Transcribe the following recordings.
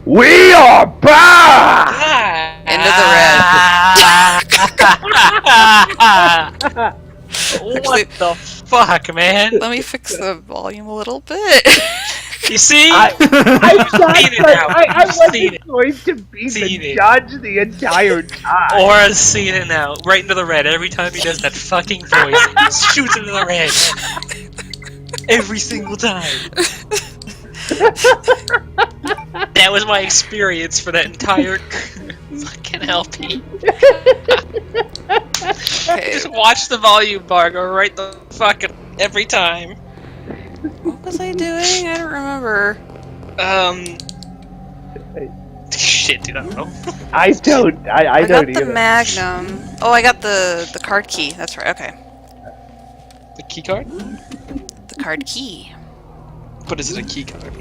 We are back! Into the red. What the fuck, man? Let me fix the volume a little bit. You see? I seen it now. I You've seen wasn't it. going to be Seen the it. judge the entire time. Aura's seen it now. Right into the red. Every time he does that fucking voice, he shoots into the red. Every single time. That was my experience for that entire fucking LP. Okay. Just watch the volume bar go right the fucking every time. What was I doing? I don't remember. Shit, dude, I don't know. I don't I got don't the either. Magnum. Oh, I got the card key. That's right. Okay. The key card? The card key. But is it a key card?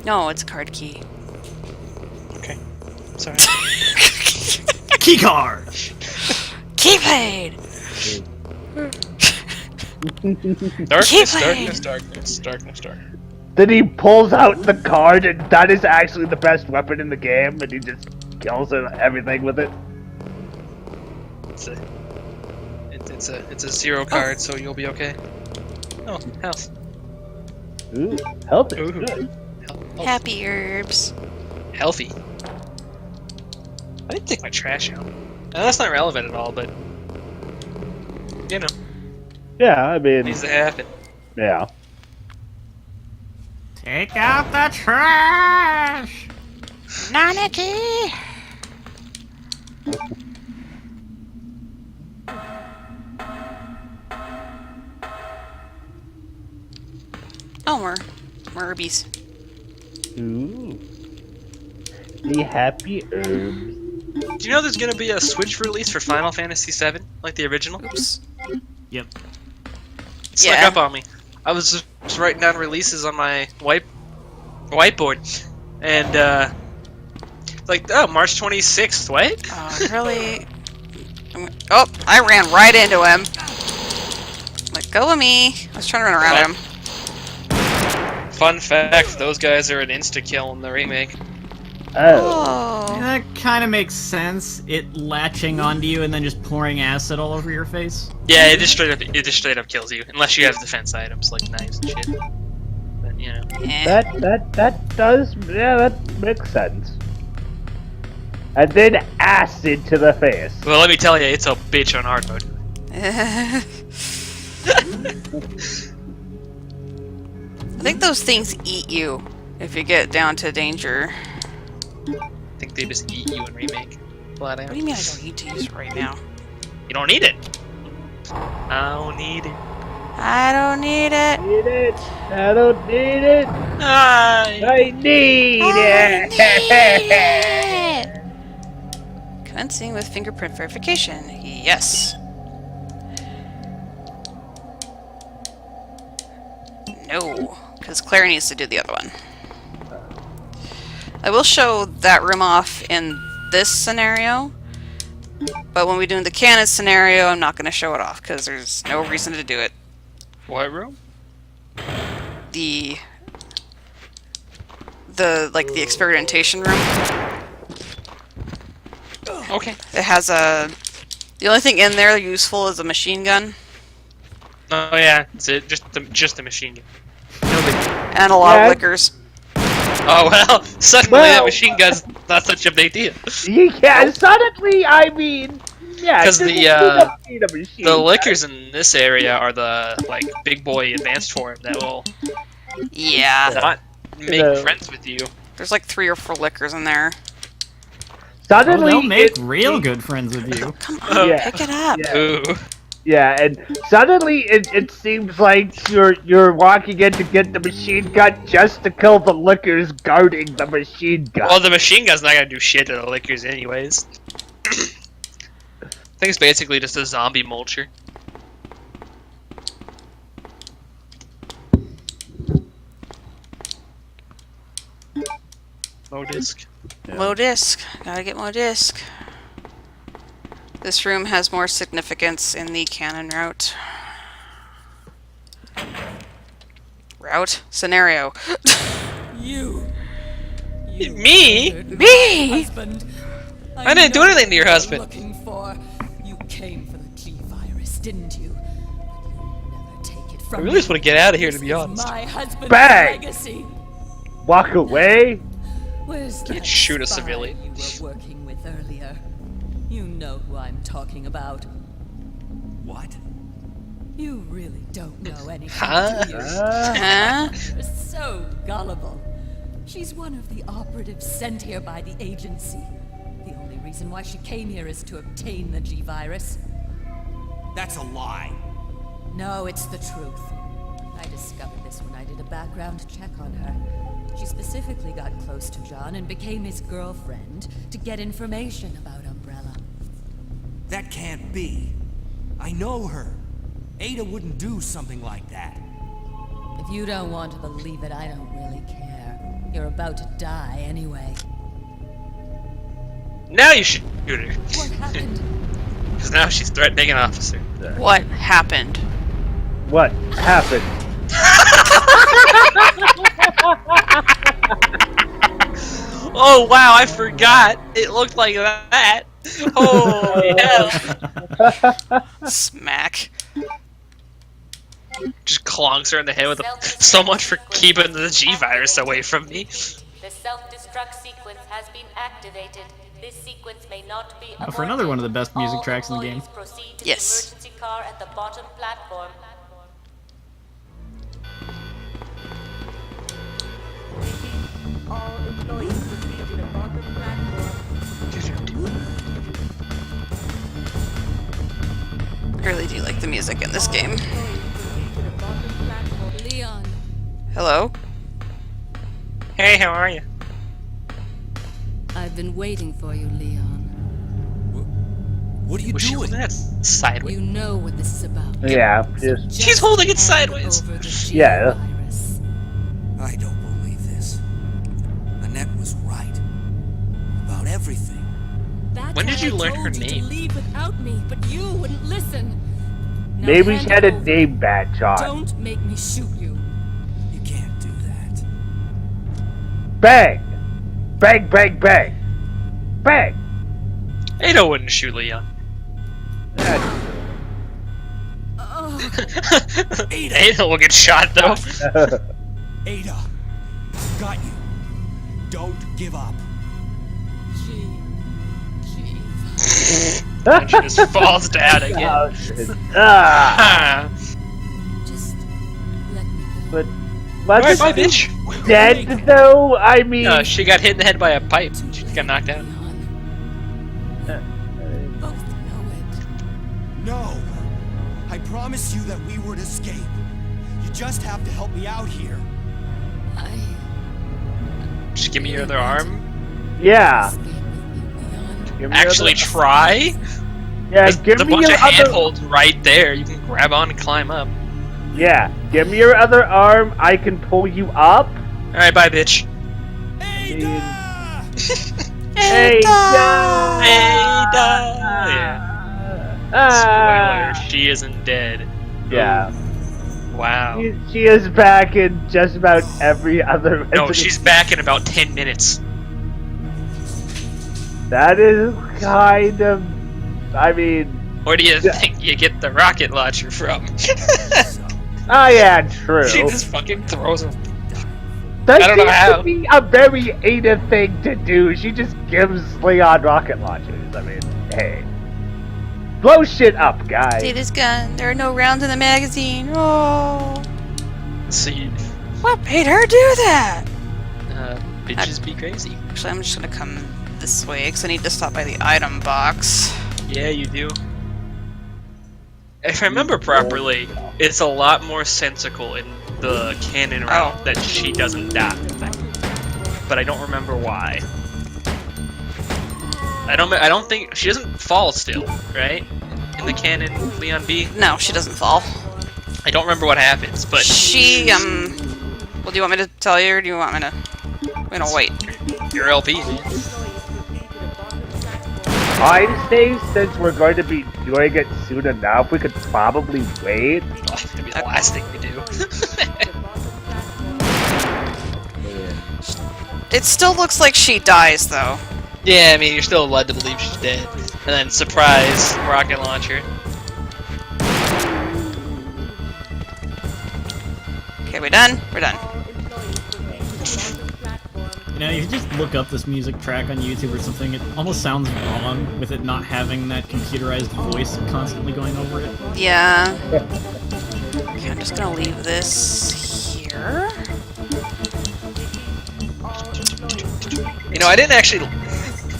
No, it's a card key. Okay. Sorry. Key card! Keyblade! Darkness. Then he pulls out the card, and that is actually the best weapon in the game, and he just kills everything with it. It's a zero card, so you'll be okay. Oh, health. Ooh, health is Ooh. good. Happy herbs. Healthy. I didn't take my trash out. Now, that's not relevant at all, but you know, Yeah, I it mean, needs to happen. yeah. Take out the trash! Nanaki! Oh, more herbies. Ooh. The happy herbs. Do you know there's gonna be a Switch release for Final Fantasy VII, like the original? Oops. Yep. It snuck Yeah. up on me. I was just writing down releases on my whiteboard, and like, oh, March 26th. What? Oh, really? Oh, I ran right into him. Let go of me. I was trying to run around him. Fun fact: those guys are an insta kill in the remake. Oh. Oh. That kind of makes sense. It latching onto you and then just pouring acid all over your face. Yeah, it just straight up kills you, unless you have defense items like knives and shit. But you know. Eh. That does, yeah, that makes sense. And then acid to the face. Well, let me tell you, it's a bitch on hard mode. I think those things eat you if you get down to danger. I think they just eat you in remake. Flat out. What do you mean I don't need to use it right now? You don't need it. I don't need it. I don't need it. Need it. I don't need it. I need I it. need it. Commencing with fingerprint verification. Yes. No, because Claire needs to do the other one. I will show that room off in this scenario, but when we do the canon scenario, I'm not going to show it off because there's no reason to do it. What room? The like the experimentation room. Okay. It has a. The only thing in there useful is a machine gun Oh yeah, it's just a machine gun. No big deal. and a lot Yeah. of liquors. Oh well, suddenly that machine gun's not such a big deal. Yeah, suddenly, I mean, yeah. 'Cause just the, you don't need a machine The gun. liquors in this area are the like big boy advanced form that will Yeah, not make The- friends with you. there's like 3 or 4 liquors in there. Oh, Suddenly, they'll make it- real good friends with you. Come on, Yeah. pick it up. Yeah. Ooh. Yeah, and suddenly it seems like you're walking in to get the machine gun just to kill the lickers guarding the machine gun. Well, the machine gun's not gonna do shit to the liquors anyways. I think it's basically just a zombie mulcher. Low disc. Low disc. Gotta get more disc. This room has more significance in the canon route. Scenario. Me? Me? I didn't do anything to your husband. Looking for. You came for the G virus, didn't you? But you'll never take it from I really just me. want to get out of here, to This be is honest. My husband's Bang! legacy. Walk away? Where's that shoot a spy civilian. you were working with earlier? You know who I'm talking about. What? You really don't know anything, Huh? do you? Huh? You're so gullible. She's one of the operatives sent here by the agency. The only reason why she came here is to obtain the G virus. That's a lie. No, it's the truth. I discovered this when I did a background check on her. She specifically got close to John and became his girlfriend to get information about Umbrella. That can't be. I know her. Ada wouldn't do something like that. If you don't want to believe it, I don't really care. You're about to die anyway. Now you should shoot her. What happened? Because now she's threatening an officer. What happened? What happened? Oh wow, I forgot. It looked like that. Holy hell. Smack. Just clonks her in the head with a, so much for keeping the G virus away from me. The self-destruct sequence has been activated. This sequence may not be For another one of the best music All tracks in the game. employees proceed to Yes. the emergency car at the bottom platform. All employees proceed to the bottom platform. I really do like the music in this game. Proceed to the bottom platform. Leon, Hello? Hey, how are you? I've been waiting for you, Leon. What are you Was she doing? holding that sideways? You know what this is about. Yeah, just She's holding it Hand sideways. over the G Yeah. virus. I don't believe this. Annette was right. About everything. That's When did why you I learn told her you to name? leave without me, but you wouldn't listen. Now maybe hand she had a it over. name badge on. Don't make me shoot you. You can't do that. Bang! Bang, bang, bang! Bang! Ada wouldn't shoot Leon. Ada will get shot though. Ada! Got you. Don't give up. G. And she just falls down again. Oh, shit. Ah! Just let me go. But Alright, wasn't bye, she bitch. dead though? I mean, No, she got hit in the head by a pipe. She got knocked out. Leon. Both know it. No! I promised you that we would escape. You just have to help me out here. Just give me your other arm. yeah. Escape with you, Leon. Give me Actually, your other- try. Yeah, There's give a me bunch your of other. handholds right there. You can grab on and climb up. Yeah, give me your other arm. I can pull you up. All right, bye, bitch. Ada! Hey, Ada. Yeah. Ah. Spoiler: she isn't dead. Yeah. Wow. She is back in just about every other. No, Resident she's back in about 10 minutes. That is kind of. I mean. Where do you Yeah. think you get the rocket launcher from? Oh yeah, true. She just fucking throws them. That I don't know seems how. to be a very Ada thing to do. She just gives Leon rocket launchers. I mean, hey. Blow shit up, guys. Data's gun. There are no rounds in the magazine. Oh. So you, What made her do that? bitches be crazy. Actually, I'm just gonna come this way because I need to stop by the item box. Yeah, you do. If I remember properly, it's a lot more sensical in the canon route that she doesn't die. But I don't remember why. I don't think she doesn't fall still, right? In the canon Leon B. No, she doesn't fall. I don't remember what happens, but She, well, do you want me to tell you or do you want me to? I'm gonna wait. your LP, man. Employees proceed to the bottom platform. I'd say since we're going to be doing it soon enough, we could probably wait. Oh, it's gonna be the last thing we do. It still looks like she dies, though. Yeah, I mean, you're still led to believe she's dead. And then, surprise, rocket launcher. Okay, we're done? We're done. You know, you just look up this music track on YouTube or something, it almost sounds wrong with it not having that computerized voice constantly going over it. Yeah. Okay, I'm just gonna leave this here. You know, I didn't actually...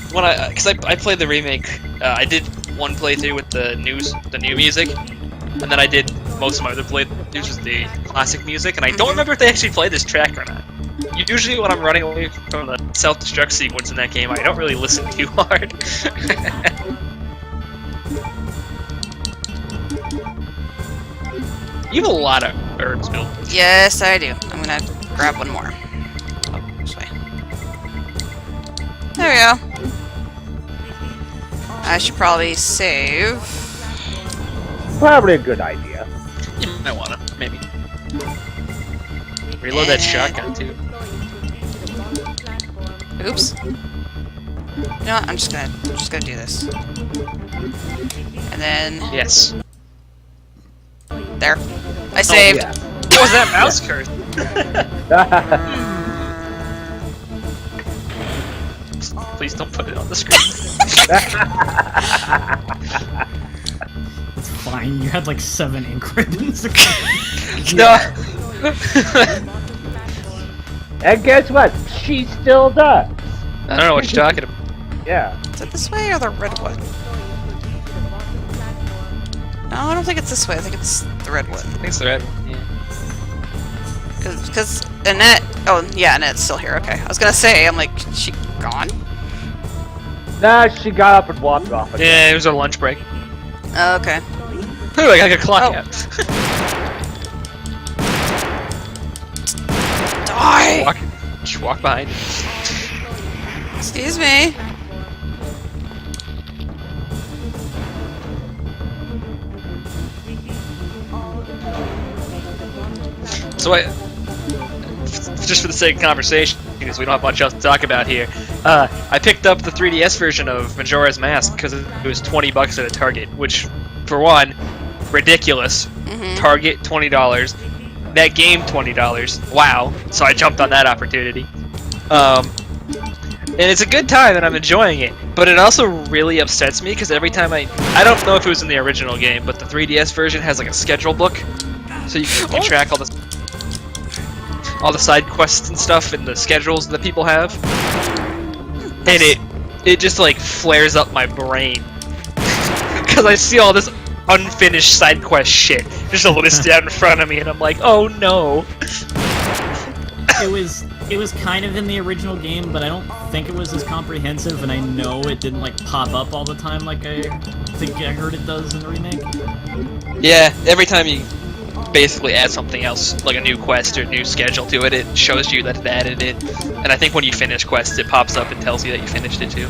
Because I played the remake, I did one playthrough with the new music, and then I did most of my other playthroughs with the classic music, and I don't remember if they actually play this track or not. Usually when I'm running away from the self-destruct sequence in that game, I don't really listen too hard. You have a lot of herbs, Bill. Yes, I do. I'm gonna grab one more. Oh, this way. There we go. I should probably save. Probably a good idea. You might wanna, maybe. Reload that shotgun, too. Oops. You know what? I'm just gonna do this. And then Yes. there. I saved. Yeah. What was that mouse curse? Please don't put it on the screen. It's fine, you had like 7 ink ribbons. No. And guess what? She still does. I don't know what you're talking about. Yeah. Is it this way or the red one? No, I don't think it's this way. I think it's the red one. I think it's the red one. Yeah. Because Annette... Oh, yeah, Annette's still here. Okay. I was gonna say, I'm like, she gone? Nah, she got up and walked off again. Yeah, it was a lunch break. Oh, okay. Ooh, I got a clock Oh. out. Die! Just walk behind it. Excuse me. So just for the sake of conversation, because we don't have much else to talk about here, I picked up the 3DS version of Majora's Mask because it was $20 at a Target, which, for one, ridiculous. Target, $20. That game, $20. Wow. So I jumped on that opportunity. And it's a good time, and I'm enjoying it. But it also really upsets me because every time I don't know if it was in the original game, but the 3DS version has like a schedule book, so you can track all the side quests and stuff and the schedules that people have. And it just like flares up my brain because I see all this unfinished side quest shit just listed out in front of me, and I'm like, oh no. It was kind of in the original game, but I don't think it was as comprehensive, and I know it didn't like pop up all the time like I think I heard it does in the remake. Yeah, every time you basically add something else, like a new quest or new schedule to it, it shows you that it added it. And I think when you finish quests, it pops up and tells you that you finished it too.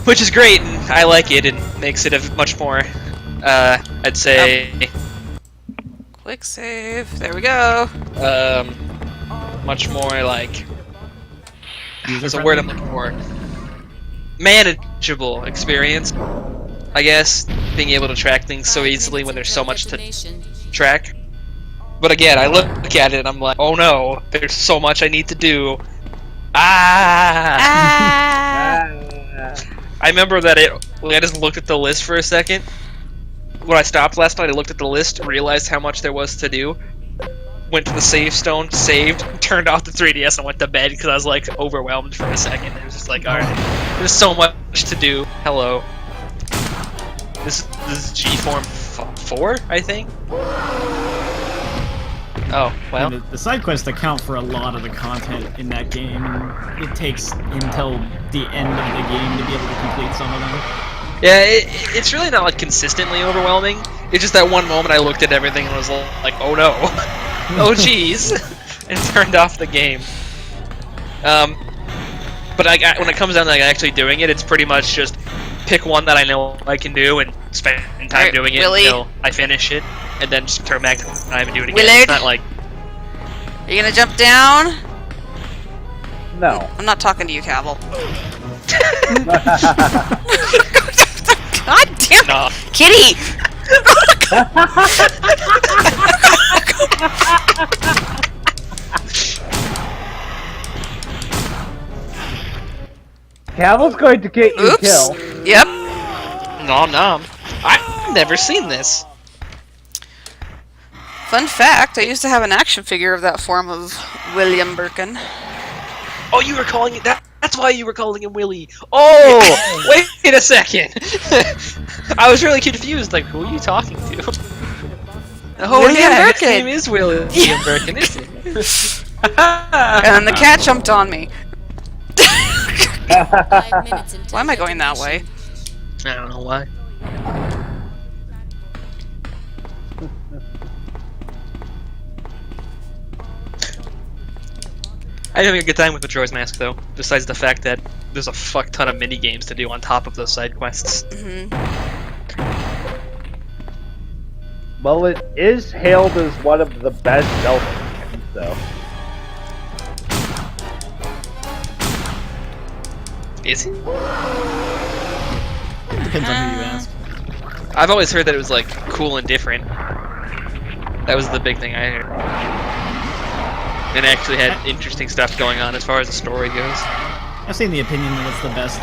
Which is great, and I like it, and makes it a much more, I'd say... Quick save. There we go. Much more like... There's a word I'm looking for. Manageable experience, I guess. Being able to track things so easily when there's so much to track. But again, I look at it and I'm like, oh no, there's so much I need to do. Ah! I remember that I just looked at the list for a second. When I stopped last night, I looked at the list, realized how much there was to do, went to the save stone, saved, turned off the 3DS, and went to bed because I was like overwhelmed for a second. It was just like, alright, there's so much to do. Hello. This is G Form 4, I think? Oh, well. And the side quests account for a lot of the content in that game. It takes until the end of the game to be able to complete some of them. Yeah, it's really not like consistently overwhelming. It's just that one moment I looked at everything and was like, oh no. Oh jeez. And turned off the game. But when it comes down to like actually doing it, it's pretty much just pick one that I know I can do and spend time Alright, doing it Willie. until I finish it, and then just turn back to time and do it again. Willard? It's not like... Are you gonna jump down? No. I'm not talking to you, Cavill. God damn it! No. Kitty! Cavill's going to get you Oops. killed. Yep. Nom nom. I've never seen this. Fun fact, I used to have an action figure of that form of William Birkin. Oh, you were calling it that? That's why you were calling him Willie. Oh, wait a second. I was really confused. Like, who are you talking to? Oh, William yeah, Birkin. his name is William Birkin, isn't it? And then the cat jumped on me. 5 minutes until Why am I going that way? I don't know why. I having a good time with Majora's Mask, though. Besides the fact that there's a fuck ton of mini games to do on top of those side quests. Well, it is hailed as one of the best Zelda games, so. Is it? Depends on who you ask. I've always heard that it was like cool and different. That was the big thing I heard. And actually had interesting stuff going on as far as the story goes. I've seen the opinion that it's the best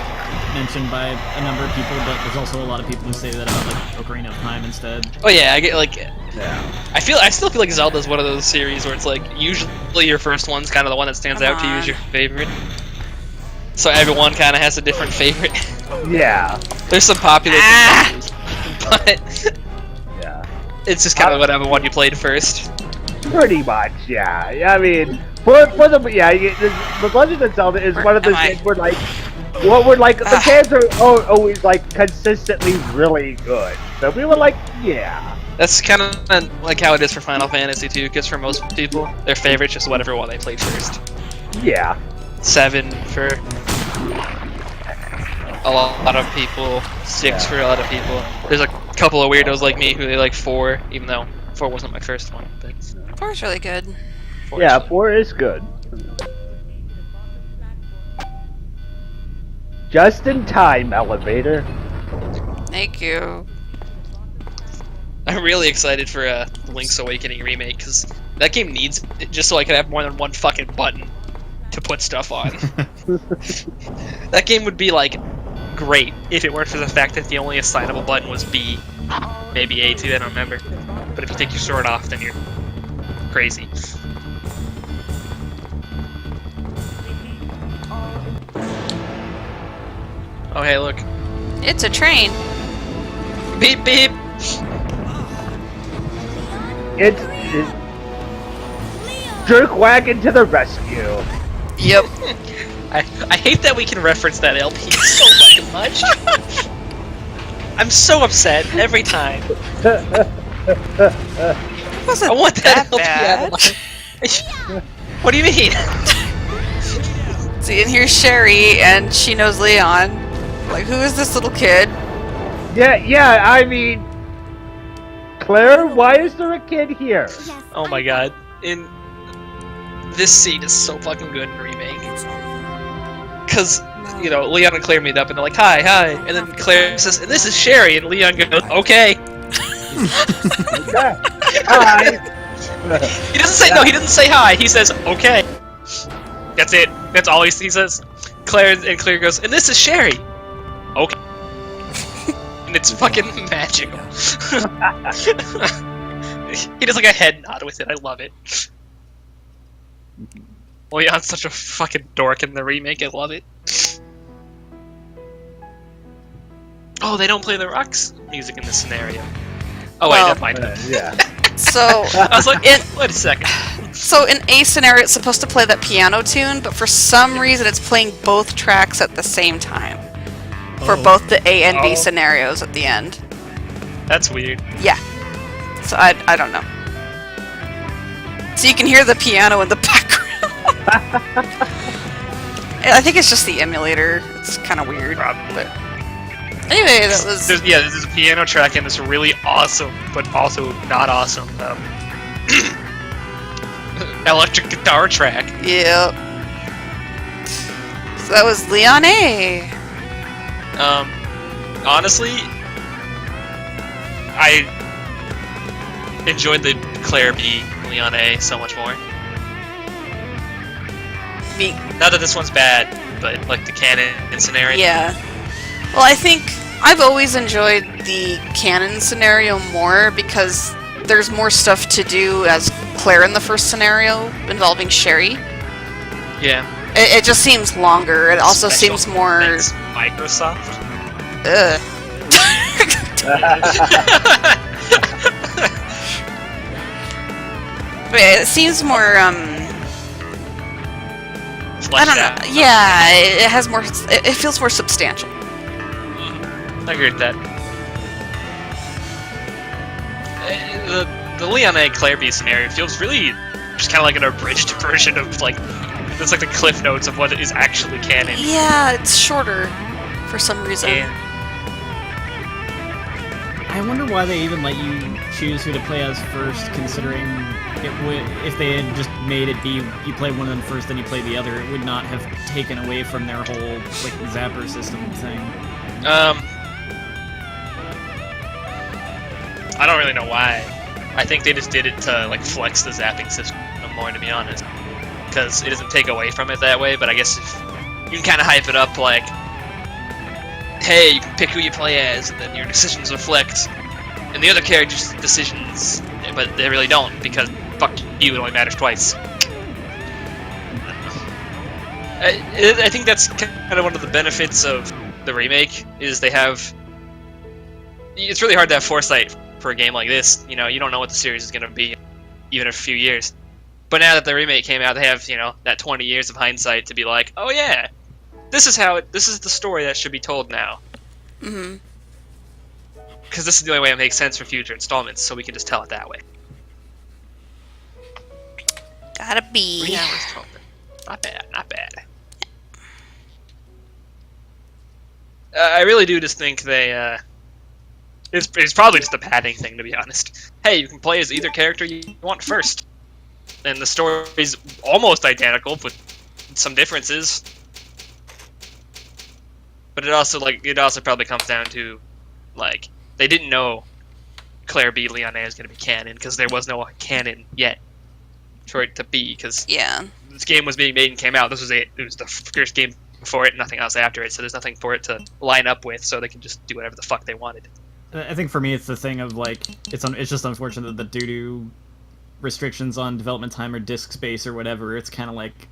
mentioned by a number of people, but there's also a lot of people who say that about like Ocarina of Time instead. Oh yeah, I get like. Yeah. I still feel like Zelda's one of those series where it's like usually your first one's kind of the one that stands out to you as your favorite. So everyone kind of has a different favorite. Yeah. There's some popular things, but Yeah. it's just kind of whatever one you played first. Pretty much, yeah. I mean, for the the Legend of Zelda is one of those games where like, the games are always like consistently really good. So we were like, yeah. That's kind of like how it is for Final Fantasy too, because for most people, their favorite's just whatever one they played first. Yeah. 7 for a lot of people, 6 for a lot of people. There's a couple of weirdos like me who they like 4, even though 4 wasn't my first one. But 4 is really good. 4 Yeah, is 4 is good. Just in time, elevator. Thank you. I'm really excited for Link's Awakening remake because that game needs it just so I can have more than one fucking button to put stuff on. That game would be like great if it weren't for the fact that the only assignable button was B, maybe A2, I don't remember. But if you take your sword off, then you're crazy. Oh hey, look. It's a train. Beep beep! It's Jerkwagon to the rescue. Yep. I hate that we can reference that LP so fucking much. I'm so upset every time. It wasn't I want that LP bad. out of my... What do you mean? See, and here's Sherry, and she knows Leon. Like, who is this little kid? Yeah, I mean, Claire, why is there a kid here? Oh my god. This scene is so fucking good in Remake. Cause, you know, Leon and Claire meet up and they're like, hi, and then Claire says, and this is Sherry, and Leon goes, okay. Okay. Hi. He doesn't say, no, he doesn't say hi, he says, okay. That's it. That's all he says. Claire goes, and this is Sherry. Okay. And it's fucking magical. He does like a head nod with it, I love it. Leon's such a fucking dork in the remake, I love it. Oh, they don't play the Rocks music in this scenario. Oh wait, Well, never mind. Yeah. So, I was like, wait a second. so in A scenario, it's supposed to play that piano tune, but for some reason, it's playing both tracks at the same time for both the A and B scenarios at the end. That's weird. Yeah. So I don't know. So you can hear the piano in the background. I think it's just the emulator. It's kind of weird. Probably. Anyway, that was... There's a piano track in this really awesome, but also not awesome, electric guitar track. Yep. So that was Leon A. Honestly, I enjoyed the Claire B, Leon A so much more. Me. Not that this one's bad, but like the canon scenario. Yeah. Well, I think I've always enjoyed the canon scenario more because there's more stuff to do as Claire in the first scenario involving Sherry. Yeah. It just seems longer. It also Special seems more. thanks, Microsoft. Ugh. But it seems more. I don't know. Yeah, it has more. It feels more substantial. I agree with that. The Leon A. Claire B scenario feels really just kind of like an abridged version of like it's like the cliff notes of what is actually canon. Yeah, it's shorter for some reason. And I wonder why they even let you choose who to play as first, considering if they had just made it be you play one of them first, then you play the other, it would not have taken away from their whole like zapper system thing. I don't really know why. I think they just did it to like flex the zapping system more, to be honest, because it doesn't take away from it that way. But I guess if you can kind of hype it up, like, hey, you can pick who you play as, and then your decisions reflect, and the other character's decisions, but they really don't, because fuck you, it only matters twice. I think that's kind of one of the benefits of the remake, is they have. It's really hard to have foresight for a game like this. You know, you don't know what the series is going to be, even in a few years. But now that the remake came out, they have, you know, that 20 years of hindsight to be like, oh yeah, this is the story that should be told now. Mm-hmm. Because this is the only way it makes sense for future installments, so we can just tell it that way. Gotta be. 3 hours total. Not bad, not bad. I really do just think they, it's probably just a padding thing, to be honest. Hey, you can play as either character you want first. And the story's almost identical, but some differences. But it also probably comes down to, like, they didn't know Claire B. Leon A. is going to be canon, because there was no canon yet for it to be, because this game was being made and came out. This was it. It was the first game before it, nothing else after it, so there's nothing for it to line up with, so they can just do whatever the fuck they wanted. I think for me it's the thing of, like, it's just unfortunate that due to restrictions on development time or disk space or whatever, it's kind of like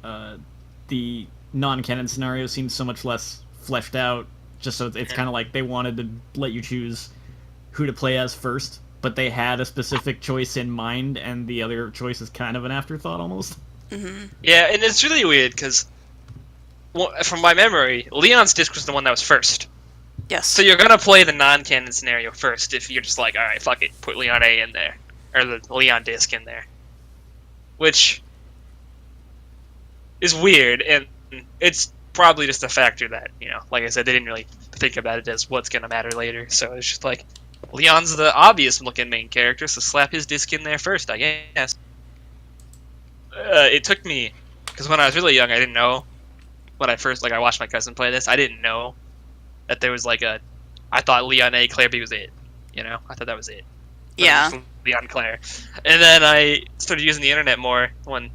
the non-canon scenario seems so much less fleshed out, just so it's kind of like they wanted to let you choose who to play as first, but they had a specific choice in mind, and the other choice is kind of an afterthought almost. Mm-hmm. Yeah, and it's really weird, because from my memory, Leon's disc was the one that was first. Yes. So you're gonna play the non-canon scenario first if you're just like, alright, fuck it, put Leon A in there. Or the Leon disc in there. Which is weird, and it's probably just a factor that, you know, like I said, they didn't really think about it as what's gonna matter later, so it's just like, Leon's the obvious looking main character, so slap his disc in there first, I guess. It took me, because when I was really young, I didn't know, when I first, I watched my cousin play this, I didn't know that there was, I thought Leon A, Claire B was it, you know? I thought that was it. Yeah. Leon Claire. And then I started using the internet more when,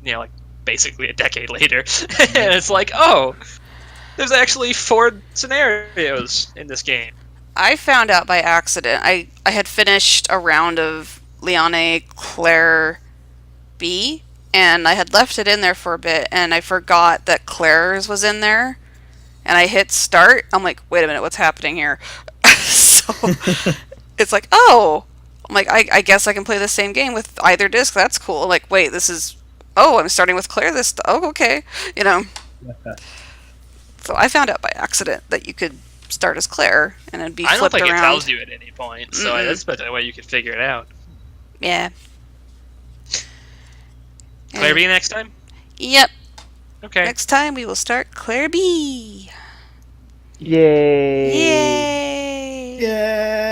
you know, basically a decade later. And it's like, oh, there's actually 4 scenarios in this game. I found out by accident. I had finished a round of Leon A, Claire B, and I had left it in there for a bit, and I forgot that Claire's was in there. And I hit start. I'm like, wait a minute, what's happening here? So it's like, oh, I'm like, I guess I can play the same game with either disc. That's cool. Like, wait, this is, oh, I'm starting with Claire this, oh, okay, you know. So I found out by accident that you could start as Claire and then be flipped around. I don't think it tells you at any point, so that's the way you could figure it out. Yeah. Claire B next time? Yep. Okay. Next time we will start Claire B. Yay! Yay! Yeah.